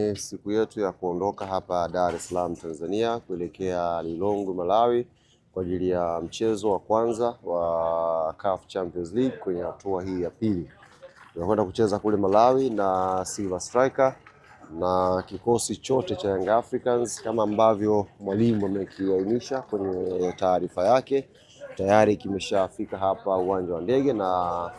ni siku yetu ya kuondoka hapa Dar es Salaam Tanzania kuelekea Lilongwe Malawi kwa ajili ya mchezo wa kwanza wa CAF Champions League kwenye hatua hii ya pili. Tunakwenda kucheza kule Malawi na Silver Striker na kikosi chote cha Young Africans kama ambavyo mwalimu amekiainisha kwenye taarifa yake, tayari kimeshafika hapa uwanja wa ndege na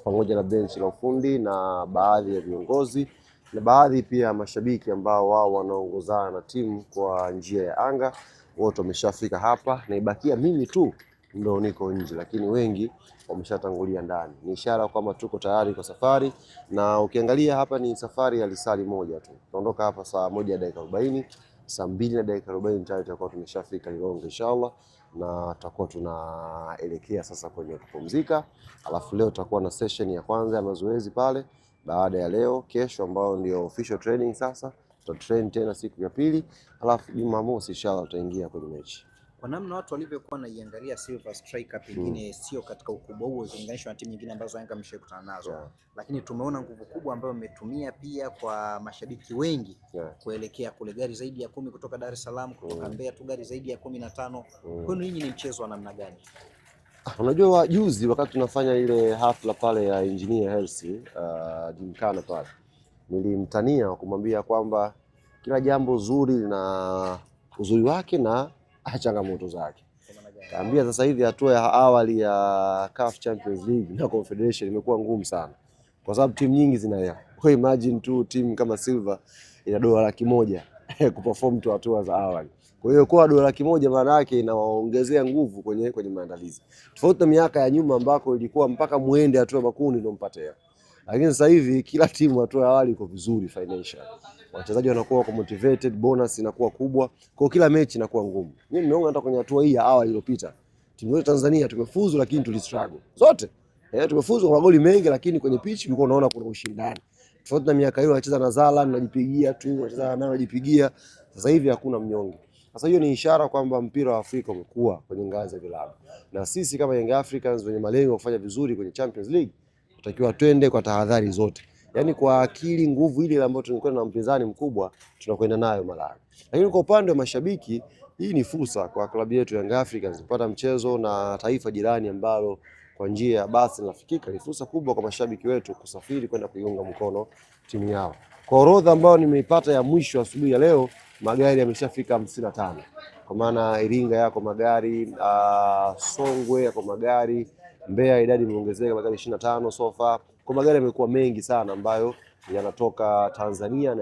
pamoja na benchi la ufundi na baadhi ya viongozi na baadhi pia mashabiki ambao wao wanaongozana na timu kwa njia ya anga, wote wameshafika hapa na ibakia mimi tu ndio niko nje, lakini wengi wameshatangulia ndani. Ni ishara kwamba tuko tayari kwa safari, na ukiangalia hapa ni safari ya lisali moja tu. Tunaondoka hapa saa 1:40, saa 2:40 tayari tutakuwa tumeshafika Lilongwe inshallah, na tutakuwa tunaelekea sasa kwenye kupumzika. Alafu leo tutakuwa na session ya kwanza ya mazoezi pale. Baada ya leo, kesho ambao ndio official training sasa, tutatrain tena siku ya pili, alafu Jumamosi inshallah tutaingia kwenye mechi. Kwa namna watu walivyokuwa naiangalia Silver Striker pengine sio katika ukubwa huo ukilinganishwa na timu nyingine ambazo Yanga ameshakutana nazo, lakini tumeona nguvu kubwa ambayo umetumia pia kwa mashabiki wengi kuelekea kule, gari zaidi ya 10 kutoka Dar es Salaam, kutoka Mbeya tu gari zaidi ya 15. Kwani ninyi ni mchezo wa namna gani? Unajua juzi wakati tunafanya ile hafla pale ya Engineer Hersi Jimkana pale, nilimtania kumwambia kwamba kila jambo zuri na uzuri wake na changamoto zake. Kaambia sasa hivi hatua ya awali ya CAF Champions League na Confederation imekuwa ngumu sana, kwa sababu timu nyingi zinalia. Kwa imagine tu timu kama Silver ina $100,000 kuperform tu hatua za awali. Kwa hiyo kwa $100,000 maana yake inawaongezea nguvu kwenye maandalizi. Tofauti na miaka ya nyuma ambako ilikuwa mpaka muende hatua makundi ndio mpatea. Lakini sasa hivi kila timu hatua ya awali iko vizuri financial. Wachezaji wanakuwa motivated, bonus inakuwa kubwa. Kwa kila mechi inakuwa ngumu. Mimi nimeona hata kwenye hatua hii ya awali iliyopita, timu yetu Tanzania tumefuzu lakini tulistruggle. Zote. Tumefuzu kwa magoli mengi lakini kwenye pitch ulikuwa unaona kuna ushindani. Tofauti na miaka hiyo wanacheza na Zala najipigia tu, wanacheza na najipigia. Sasa hivi hakuna mnyonge. Sasa hiyo ni ishara kwamba mpira wa Afrika umekuwa kwenye ngazi ya vilabu. Na sisi kama Young Africans wenye malengo ya kufanya vizuri kwenye Champions League, tutakiwa twende kwa tahadhari zote. Yaani kwa akili, nguvu ile ambayo tulikuwa na mpinzani mkubwa tunakwenda nayo Malawi. Lakini kwa upande wa mashabiki, hii ni fursa kwa klabu yetu Young Africans kupata mchezo na taifa jirani ambalo kwa njia ya basi nafikika. Ni fursa kubwa kwa mashabiki wetu kusafiri kwenda kuiunga mkono timu yao. Kwa orodha ambayo nimeipata ya mwisho asubuhi ya leo, magari yameshafika 55. Kwa maana Iringa yako magari, Songwe yako magari, Mbeya idadi imeongezeka magari 25 so far. Kwa magari yamekuwa mengi sana ambayo yanatoka Tanzania.